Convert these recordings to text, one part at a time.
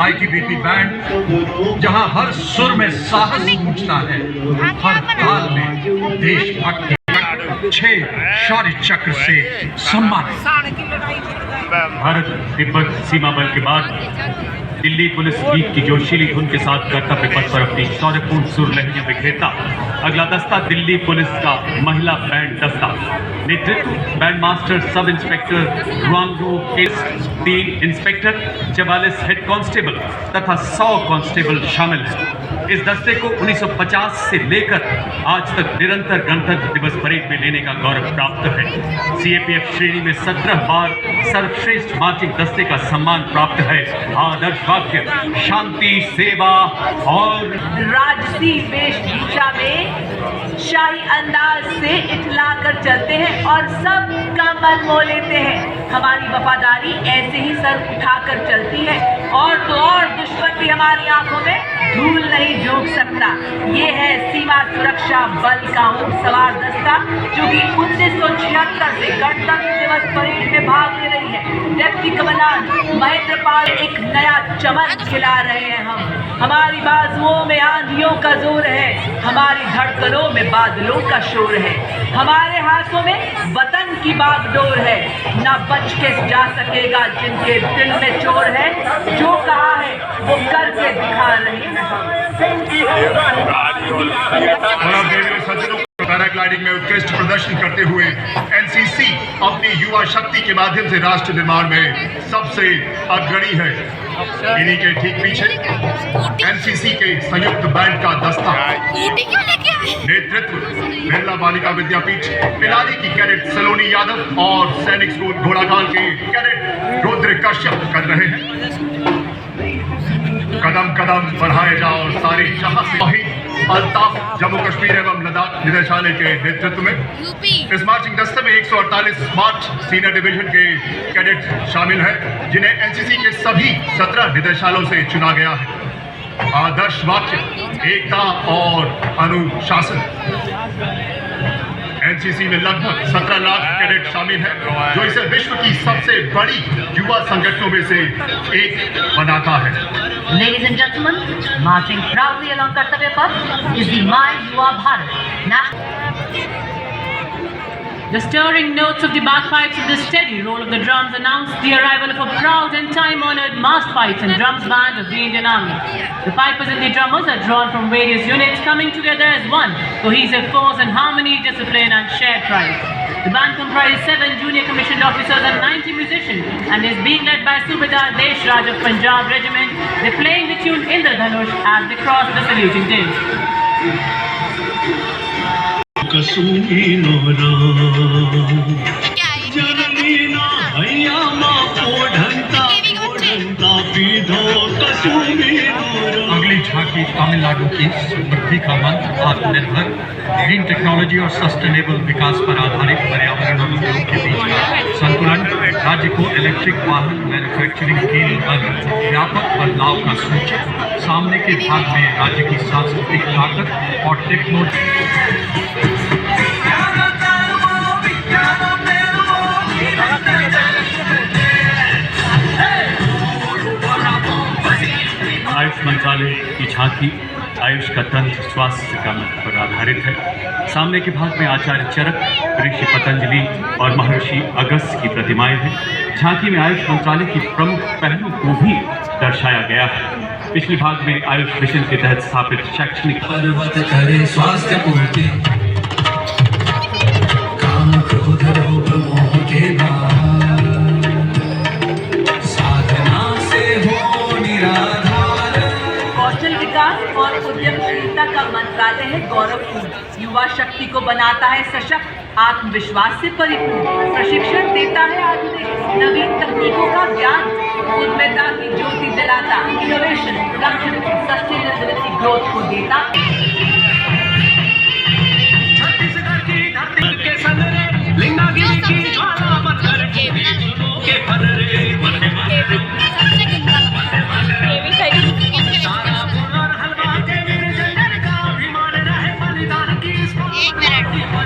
ITBP band जहां हर सुर में साहस गूंजता है, हर ताल में देशभक्ति 6 शौर्य चक्र से सम्मानित। भारत तिब्बत सीमा बल के बाद दिल्ली पुलिस गीत की जोशीली धुन के साथ कर्तव्य पथ पर अपनी शौर्यपूर्ण सुर लहरियां बिखेरता अगला दस्ता दिल्ली पुलिस का महिला बैंड दस्ता। नेतृत्व बैंड मास्टर सब इंस्पेक्टर रुआंगो के 3 इंस्पेक्टर, 44 हेड कांस्टेबल तथा 100 कांस्टेबल शामिल हैं। इस दस्ते को 1950 से लेकर आज तक निरंतर गणतंत्र दिवस परेड में लेने का गौरव प्राप्त है। सीएपीएफ श्रेणी में 17 बार सर्वश्रेष्ठ मार्चिंग दस्ते का सम्मान प्राप्त है। आदर्श वाक्य शांति, सेवा और राजसी वेशभूषा में शाही अंदाज से इठला कर चलते हैं और सबका मन मोह लेते हैं। हमारी वफादारी ऐसे ही सर उठाकर चलती है और तो और दुश्मन भी हमारी आंखों में धूल नहीं झोंक सकता। ये है सीमा सुरक्षा बल का ऊंट सवार दस्ता जो कि 1976 से गणतंत्र दिवस परेड में भाग ले रही है। डिप्टी कमांडेंट महेंद्र पाल एक नया चमन खिला रहे हैं। हमारी बाजुओं में आंधियों का जोर है, हमारी धड़कनों में बादलों का शोर है, हमारे हाथों में वतन की बागडोर है। ना बच के जा सकेगा जिनके दिल में चोर है, जो कहा है वो करके दिखा रहे हैं। पैराग्लाइडिंग में उत्कृष्ट प्रदर्शन करते हुए एनसीसी अपनी युवा शक्ति के माध्यम से राष्ट्र निर्माण में सबसे अग्रणी है। इन्हीं के ठीक पीछे एनसीसी के संयुक्त बैंड का दस्ता। नेतृत्व बिरला बालिका विद्यापीठ पिलानी की कैडेट सलोनी यादव और सैनिक स्कूल घोड़ाखाल के कैडेट रुद्र कश्यप कर रहे हैं। कदम कदम बढ़ाए जाओ और सारे जहां से अल्ताफ जम्मू कश्मीर एवं लद्दाख निदेशालय के नेतृत्व में इस मार्चिंग दस्ते में 148 स्मार्ट सीनियर डिवीजन के कैडेट शामिल हैं, जिन्हें एनसीसी के सभी 17 निदेशालयों से चुना गया है। आदर्श वाक्य एकता और अनुशासन। एनसीसी में लगभग 17 लाख कैडेट शामिल हैं, जो इसे विश्व की सबसे बड़ी युवा संगठनों में से एक बनाता है। Ladies and gentlemen, marching proudly along Kartavya Path is the My Yuva Bharat. The stirring notes of the bagpipes and the steady roll of the drums announced the arrival of a proud and time-honored massed pipes and drums band of the Indian Army. The pipers and the drummers are drawn from various units, coming together as one cohesive force in harmony, discipline and shared pride. The band comprises 7 junior commissioned officers and 90 musicians and is being led by Subedar Desh Raj of Punjab Regiment. They're playing the tune Indradhanush as they cross the saluting disc. कसुमी नोरा जननी ना भैया माँ ओढ़ंता पीधो कसुमी Nora. अगली झांकी तमिलनाडु की समृद्धि का मंत्र आत्मनिर्भर, ग्रीन टेक्नोलॉजी और सस्टेनेबल विकास पर आधारित पर्यावरण और उद्योग के बीच संतुलन राज्य को इलेक्ट्रिक वाहन मैन्युफैक्चरिंग के लिए व्यापक बदलाव का सूचक। सामने के भाग में राज्य की सांस्कृतिक ताकत और टेक्नोलॉजी। आयुष मंत्रालय की झांकी आयुष का तंत्र स्वास्थ्य का मंत्र पर आधारित है। सामने के भाग में आचार्य चरक, ऋषि पतंजलि और महर्षि अगस्त्य की प्रतिमाएं हैं। झांकी में आयुष मंत्रालय की प्रमुख पहलू को भी दर्शाया गया है। पिछले भाग में आयुष मिशन के तहत स्थापित शैक्षणिक स्वास्थ्य पूर्ति काम क्रोध रोग मोह के और उद्यमशीलता का मंत्रालय है गौरवपूर्ण। युवा शक्ति को बनाता है सशक्त, आत्मविश्वास से परिपूर्ण, प्रशिक्षण देता है आधुनिक नवीन तकनीकों का ज्ञान, उद्यमिता की ज्योति दिलाता, इनोवेशन, प्रोडक्शन, सस्टेनेबिलिटी ग्रोथ को देता। छत्तीसगढ़ की धरती के सनरे लिंगागिरी की ज्वाला पत्थर के बीजों के फनरे एक minute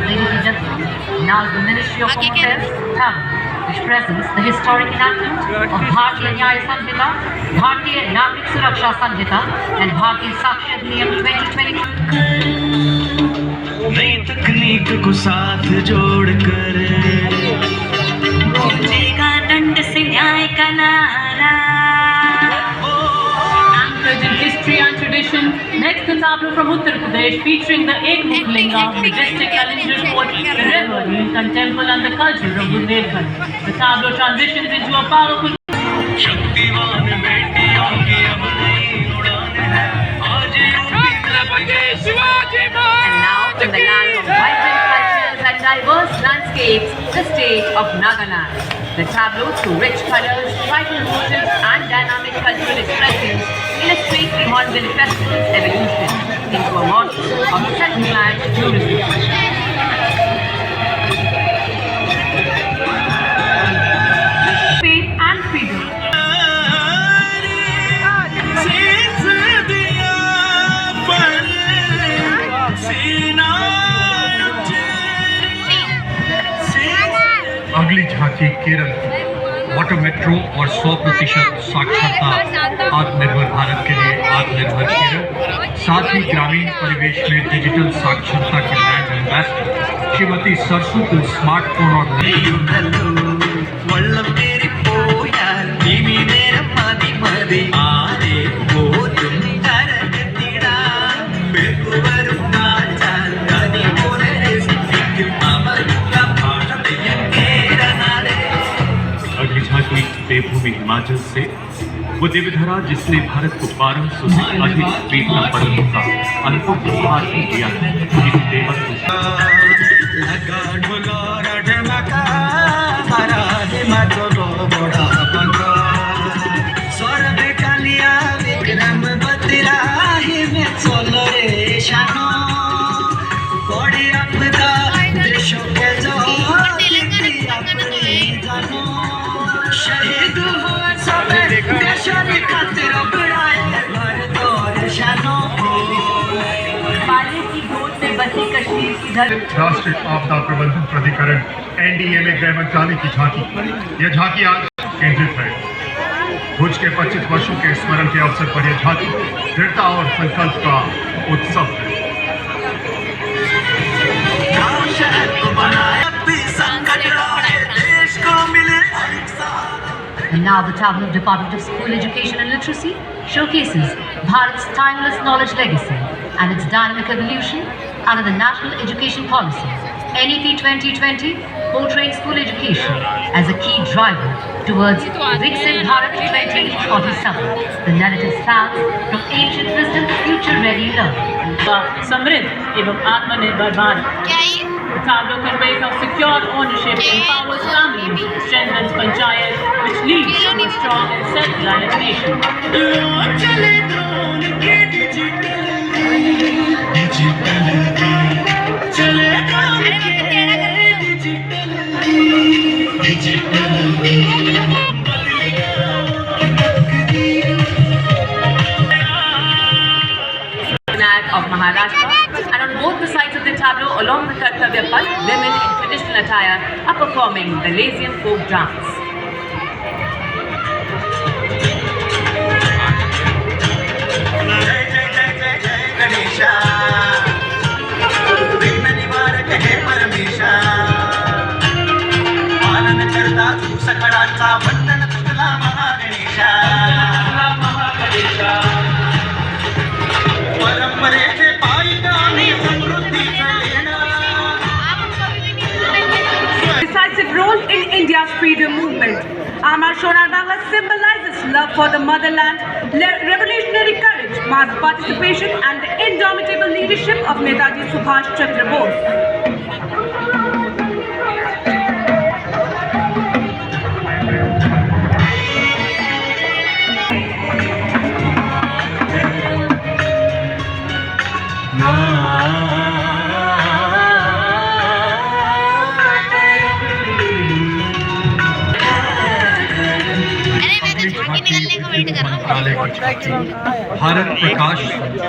Ladies and gentlemen, now is the Ministry of Home Affairs, Travel, which presents the historic enactment of Bharatiya Nyaya Samhita, Bharatiya Nagrik Suraksha Samhita, and Bharatiya Sakshi Adhiniyam 2022. नई तकनीक को साथ जोड़कर गूंजेगा दंड से न्याय का नारा. Anchored in history and tradition, next the tableau from Uttar Pradesh featuring the Ekmukh Linga, majestic Kalindra Fort, the river, Neelkant Temple and the culture of Bundelkhand. The tableau transitions into a powerful Shaktimaan बेटियों की अब नई उड़ान है आज UP के Shivaji And now, in the land of vibrant cultures and diverse landscapes, the state of Nagaland. The tableau, through rich colors, tribal motifs, and dynamic cultural expressions, illustrates the Hornbill Festival's evolution into a model of self-reliant tourism. Faith and freedom. अगली झांकी केरल की water metro और 100% साक्षरता आत्मनिर्भर भारत के लिए आत्मनिर्भर केरल, साथ ही ग्रामीण परिवेश में डिजिटल साक्षरता के ब्रांड एम्बेसडर श्रीमती सरसुकुल स्मार्टफोन और देवभूमि हिमाचल से वो देवधरा जिसने भारत को 1200 से अधिक द्वीप पर्वतों का अनुभव उपहार दिया है, इस देवर राष्ट्रीय आपदा प्रबंधन प्राधिकरण NDA में गृह मंत्रालय की झांकी. यह झांकी आज केंद्रित है. भुज के 25 वर्षों के स्मरण के अवसर पर यह झांकी दृढ़ता और संकल्प का उत्सव है. And now the tableau of Department of School Education and Literacy showcases Bharat's timeless knowledge legacy and its dynamic evolution under the National Education Policy, NEP 2020, portraying school education as a key driver towards Viksit Bharat 2047. The narrative stands from ancient wisdom to future-ready learning. समृद्ध एवं आत्मनिर्भर Bharat. The tableau conveys how secure ownership empowers families, strengthens panchayat, which leads to a strong and self-reliant nation. Of Maharashtra, and on both the sides of the tableau along the Kartavya Path, women in traditional attire are performing the Lasian folk dance. Decisive role in India's freedom movement. Amar Shonar Bangla symbolizes love for the motherland, revolutionary courage, mass participation and the indomitable leadership of Netaji Subhash Chandra Bose. मंत्रालय की झांकी। भारत प्रकाश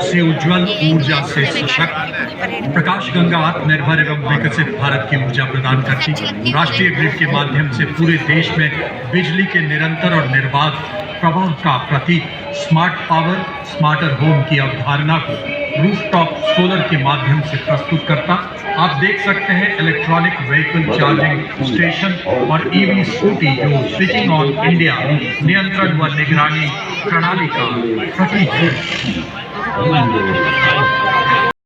से उज्जवल, ऊर्जा से सशक्त। प्रकाश गंगा आत्मनिर्भर एवं विकसित भारत की ऊर्जा प्रदान करती। राष्ट्रीय ग्रिड के माध्यम से पूरे देश में बिजली के निरंतर और निर्बाध प्रवाह का प्रतीक स्मार्ट पावर, स्मार्टर होम की अवधारणा को रूफटॉप सोलर के माध्यम से प्रस्तुत करता। आप देख सकते हैं इलेक्ट्रॉनिक व्हीकल चार्जिंग स्टेशन और ईवी स्कूटी जो स्विचिंग ऑन इंडिया नियंत्रण व निगरानी प्रणाली का प्रतीक है।